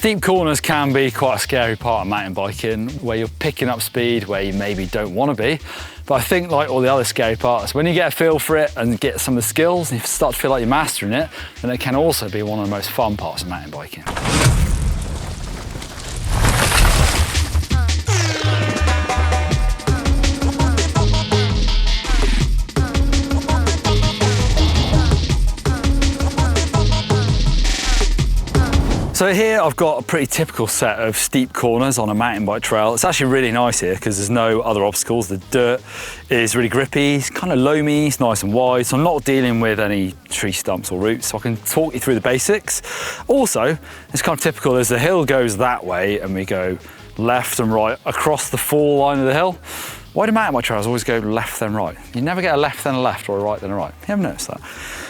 Steep corners can be quite a scary part of mountain biking, where you're picking up speed where you maybe don't want to be. But I think, like all the other scary parts, when you get a feel for it and get some of the skills and you start to feel like you're mastering it, then it can also be one of the most fun parts of mountain biking. So here I've got a pretty typical set of steep corners on a mountain bike trail. It's actually really nice here because there's no other obstacles. The dirt is really grippy, it's kind of loamy, it's nice and wide, so I'm not dealing with any tree stumps or roots, so I can talk you through the basics. Also, it's kind of typical as the hill goes that way and we go left and right across the fall line of the hill. Why do mountain bike trails always go left then right? You never get a left then a left or a right then a right. You ever noticed that?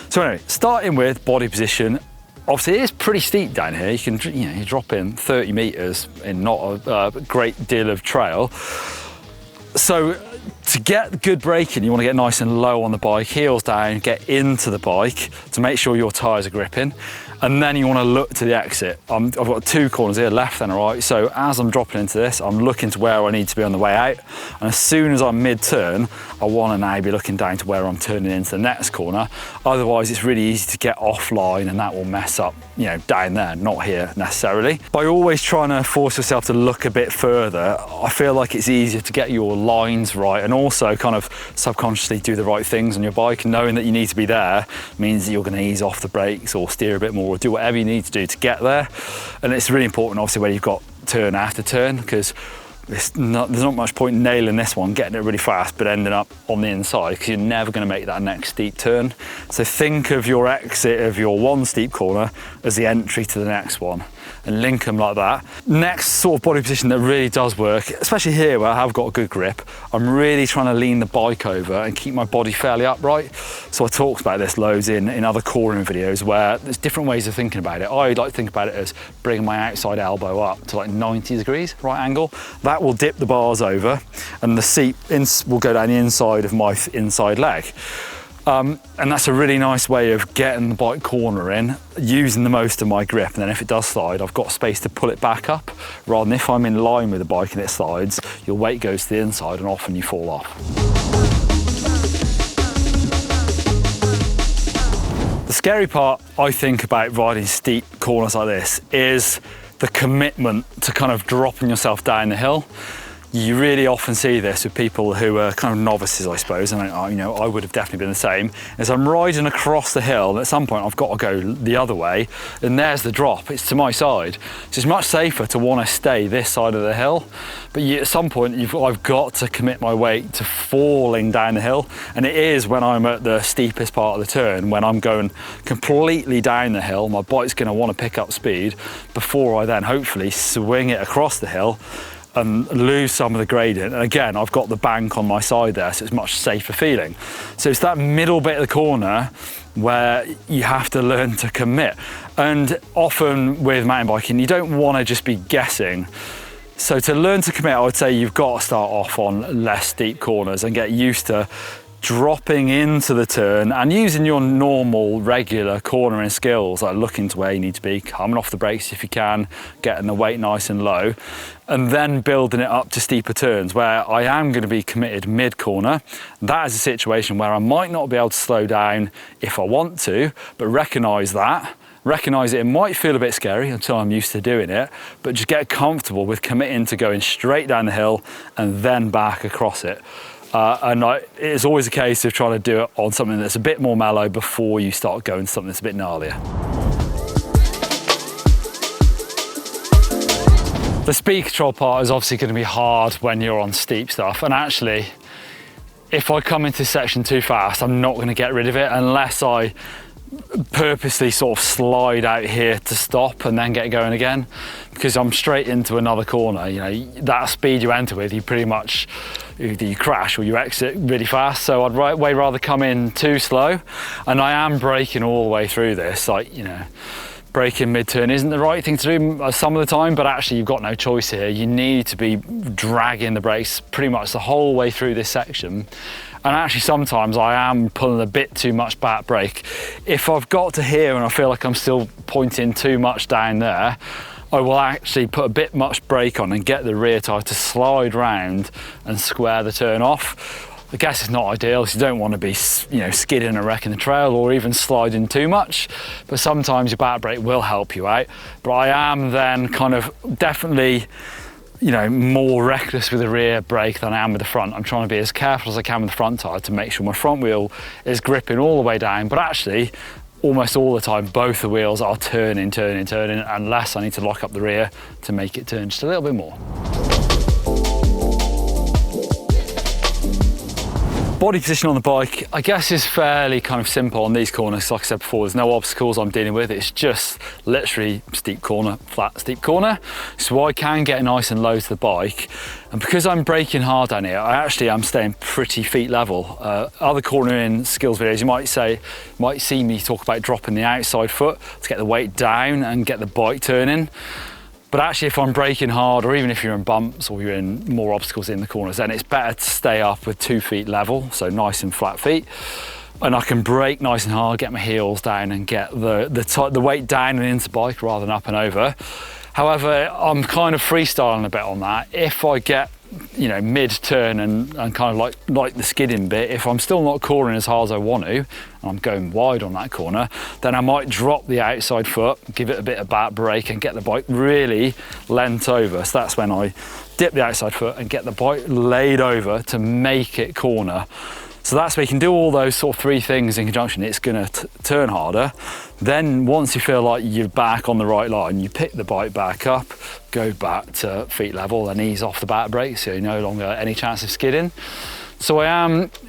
So anyway, starting with body position. Obviously, it is pretty steep down here. You can, you drop in 30 meters in not a great deal of trail. So to get good braking, you want to get nice and low on the bike, heels down, get into the bike to make sure your tyres are gripping. And then you want to look to the exit. I've got two corners here, left and right. So as I'm dropping into this, I'm looking to where I need to be on the way out. And as soon as I'm mid-turn, I want to now be looking down to where I'm turning into the next corner. Otherwise, it's really easy to get offline and that will mess up, down there, not here necessarily. By always trying to force yourself to look a bit further, I feel like it's easier to get your lines right and also kind of subconsciously do the right things on your bike. Knowing that you need to be there means that you're going to ease off the brakes or steer a bit more or do whatever you need to do to get there. And it's really important obviously where you've got turn after turn, because there's not much point in nailing this one, getting it really fast but ending up on the inside, because you're never going to make that next steep turn. So think of your exit of your one steep corner as the entry to the next one and link them like that. Next sort of body position that really does work, especially here where I have got a good grip, I'm really trying to lean the bike over and keep my body fairly upright. So I talked about this loads in other cornering videos where there's different ways of thinking about it. I like to think about it as bringing my outside elbow up to like 90 degrees, right angle. That will dip the bars over and the seat will go down the inside of my inside leg. And that's a really nice way of getting the bike corner in, using the most of my grip, and then if it does slide, I've got space to pull it back up, rather than if I'm in line with the bike and it slides, your weight goes to the inside and often you fall off. The scary part, I think, about riding steep corners like this is the commitment to kind of dropping yourself down the hill. You really often see this with people who are kind of novices, I suppose, and I would have definitely been the same. As I'm riding across the hill, and at some point I've got to go the other way, and there's the drop, it's to my side. So it's much safer to want to stay this side of the hill, but at some point I've got to commit my weight to falling down the hill, and it is when I'm at the steepest part of the turn, when I'm going completely down the hill, my bike's going to want to pick up speed before I then hopefully swing it across the hill and lose some of the gradient. And again, I've got the bank on my side there, so it's much safer feeling. So it's that middle bit of the corner where you have to learn to commit. And often with mountain biking, you don't want to just be guessing. So to learn to commit, I would say you've got to start off on less steep corners and get used to dropping into the turn and using your normal regular cornering skills, like looking to where you need to be, coming off the brakes if you can, getting the weight nice and low, and then building it up to steeper turns where I am going to be committed mid-corner. That is a situation where I might not be able to slow down if I want to, but recognise that. Recognise it might feel a bit scary until I'm used to doing it, but just get comfortable with committing to going straight down the hill and then back across it. It's always a case of trying to do it on something that's a bit more mellow before you start going to something that's a bit gnarlier. The speed control part is obviously going to be hard when you're on steep stuff, and actually if I come into this section too fast, I'm not going to get rid of it unless I purposely sort of slide out here to stop and then get going again, because I'm straight into another corner. That speed you enter with, you pretty much either you crash or you exit really fast. So I'd way rather come in too slow, and I am braking all the way through this. Braking mid-turn isn't the right thing to do some of the time, but actually you've got no choice here. You need to be dragging the brakes pretty much the whole way through this section. And actually sometimes I am pulling a bit too much back brake. If I've got to here and I feel like I'm still pointing too much down there, I will actually put a bit much brake on and get the rear tyre to slide round and square the turn off. I guess it's not ideal, so you don't want to be, skidding and wrecking the trail or even sliding too much, but sometimes your back brake will help you out. But I am then kind of definitely, more reckless with the rear brake than I am with the front. I'm trying to be as careful as I can with the front tyre to make sure my front wheel is gripping all the way down, but actually, almost all the time, both the wheels are turning, unless I need to lock up the rear to make it turn just a little bit more. Body position on the bike, I guess, is fairly kind of simple on these corners. Like I said before, there's no obstacles I'm dealing with. It's just literally steep corner, flat, steep corner. So I can get nice and low to the bike. And because I'm braking hard down here, I actually am staying pretty feet level. Other cornering skills videos, you might see me talk about dropping the outside foot to get the weight down and get the bike turning. But actually, if I'm braking hard, or even if you're in bumps or you're in more obstacles in the corners, then it's better to stay up with 2 feet level, so nice and flat feet. And I can brake nice and hard, get my heels down and get the weight down and into the bike rather than up and over. However, I'm kind of freestyling a bit on that. If I get mid-turn and kind of like the skidding bit, if I'm still not cornering as hard as I want to, and I'm going wide on that corner, then I might drop the outside foot, give it a bit of back brake and get the bike really leant over. So that's when I dip the outside foot and get the bike laid over to make it corner. So that's where you can do all those sort of 3 things in conjunction. It's going to turn harder. Then once you feel like you're back on the right line, you pick the bike back up, go back to feet level and ease off the back brake, so you're no longer any chance of skidding. So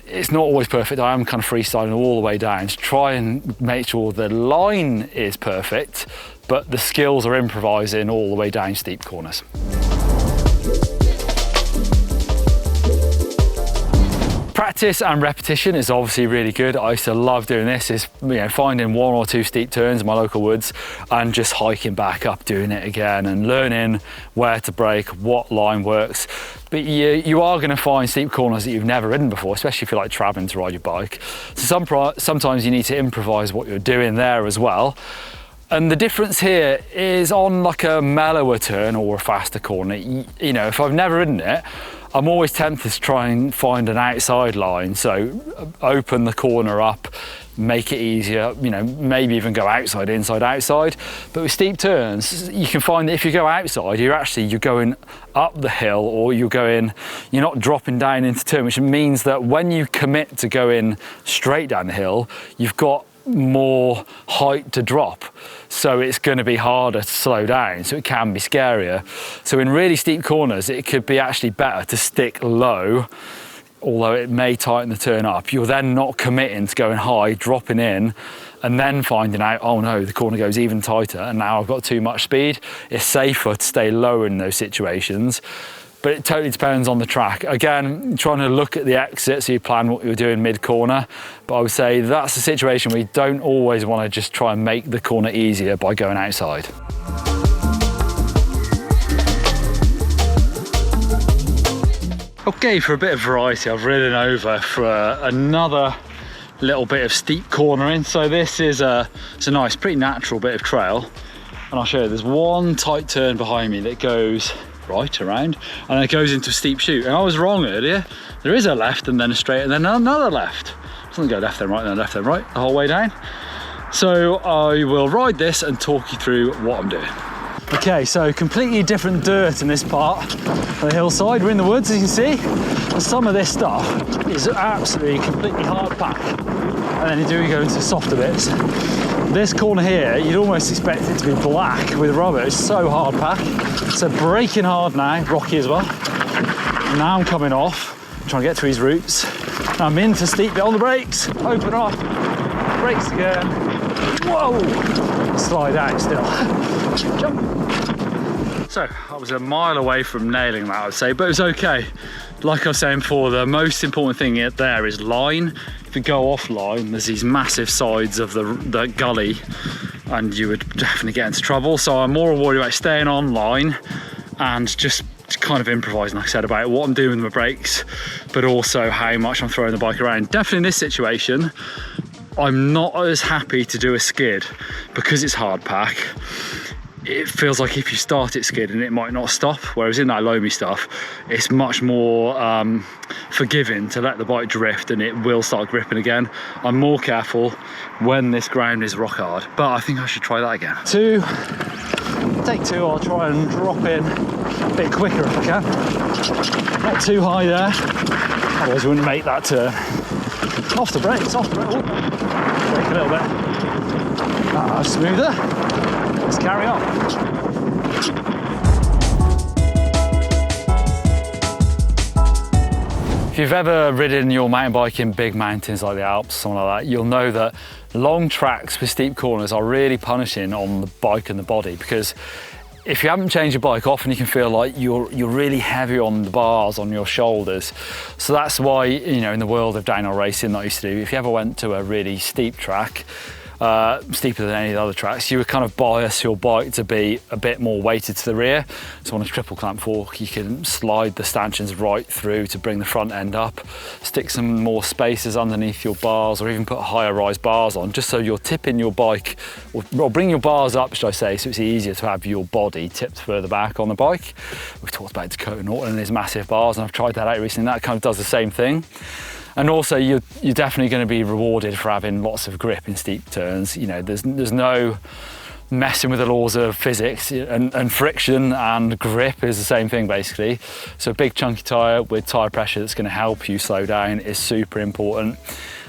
it's not always perfect. I am kind of freestyling all the way down to try and make sure the line is perfect, but the skills are improvising all the way down steep corners. Practice and repetition is obviously really good. I used to love doing this, is finding 1 or 2 steep turns in my local woods and just hiking back up, doing it again and learning where to brake, what line works. But you are going to find steep corners that you've never ridden before, especially if you like traveling to ride your bike. So sometimes you need to improvise what you're doing there as well. And the difference here is on like a mellower turn or a faster corner, if I've never ridden it, I'm always tempted to try and find an outside line. So open the corner up, make it easier, maybe even go outside, inside, outside. But with steep turns, you can find that if you go outside, you're going up the hill, or you're not dropping down into turn, which means that when you commit to going straight down the hill, you've got more height to drop, so it's going to be harder to slow down, so it can be scarier. So in really steep corners, it could be actually better to stick low, although it may tighten the turn up. You're then not committing to going high, dropping in, and then finding out, oh no, the corner goes even tighter and now I've got too much speed. It's safer to stay low in those situations. But it totally depends on the track. Again, trying to look at the exit, so you plan what you're doing mid-corner. But I would say that's a situation where you don't always want to just try and make the corner easier by going outside. Okay, for a bit of variety, I've ridden over for another little bit of steep cornering. So this is it's a nice, pretty natural bit of trail. And I'll show you, there's one tight turn behind me that goes right around and then it goes into a steep chute. And I was wrong earlier. There is a left and then a straight and then another left. It doesn't go left then right, then left then right the whole way down. So I will ride this and talk you through what I'm doing. Okay, so completely different dirt in this part of the hillside. We're in the woods, as you can see. And some of this stuff is absolutely completely hard pack. And then you go into softer bits. This corner here, you'd almost expect it to be black with rubber. It's so hard pack. So braking hard now, rocky as well. And now I'm coming off, trying to get to his roots. Now I'm into steep bit on the brakes. Open up, brakes again. Whoa! Slide out still. Jump. So I was a mile away from nailing that, I would say, but it was okay. Like I was saying before, the most important thing there is line. If you go offline, there's these massive sides of the gully and you would definitely get into trouble. So I'm more worried about staying on line and just kind of improvising, like I said, about what I'm doing with my brakes, but also how much I'm throwing the bike around. Definitely in this situation, I'm not as happy to do a skid because it's hard pack. it feels like if you start it skidding, it might not stop. Whereas in that loamy stuff, it's much more forgiving to let the bike drift and it will start gripping again. I'm more careful when this ground is rock hard, but I think I should try that again. Take two, I'll try and drop in a bit quicker if I can. Not too high there, otherwise I wouldn't make that turn. Off the brakes, off the brakes. Oh, brake a little bit. Smoother. Let's carry on. If you've ever ridden your mountain bike in big mountains like the Alps, something like that, you'll know that long tracks with steep corners are really punishing on the bike and the body, because if you haven't changed your bike, often you can feel like you're really heavy on the bars on your shoulders. So that's why, you know, in the world of downhill racing that I used to do, if you ever went to a really steep track, steeper than any of the other tracks, you would kind of bias your bike to be a bit more weighted to the rear. So on a triple clamp fork, you can slide the stanchions right through to bring the front end up, stick some more spacers underneath your bars, or even put higher rise bars on, just so you're tipping your bike, or bring your bars up, should I say, so it's easier to have your body tipped further back on the bike. We've talked about Dakota Norton and his massive bars, and I've tried that out recently. That kind of does the same thing. And also, you're definitely going to be rewarded for having lots of grip in steep turns. You know, there's no messing with the laws of physics, and friction and grip is the same thing basically. So a big chunky tyre with tyre pressure that's going to help you slow down is super important,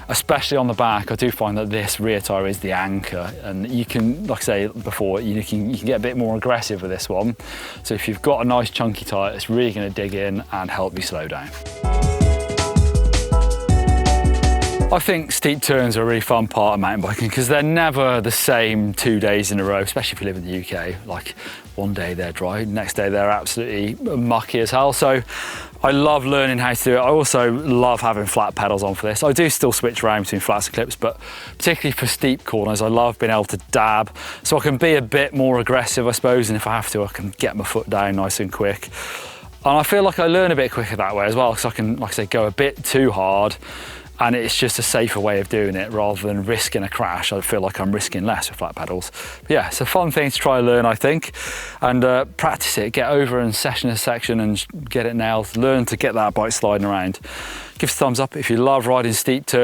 especially on the back. I do find that this rear tyre is the anchor, and you can, like I say before, you can get a bit more aggressive with this one. So if you've got a nice chunky tyre, it's really going to dig in and help you slow down. I think steep turns are a really fun part of mountain biking because they're never the same 2 days in a row, especially if you live in the UK. Like one day they're dry, next day they're absolutely mucky as hell. So I love learning how to do it. I also love having flat pedals on for this. I do still switch around between flats and clips, but particularly for steep corners, I love being able to dab. So I can be a bit more aggressive, I suppose, and if I have to, I can get my foot down nice and quick. And I feel like I learn a bit quicker that way as well, because I can, like I say, go a bit too hard, and it's just a safer way of doing it rather than risking a crash. I feel like I'm risking less with flat pedals. But yeah, it's a fun thing to try and learn, I think, and practice it. Get over and session a section and get it nailed. Learn to get that bike sliding around. Give us a thumbs up if you love riding steep turns.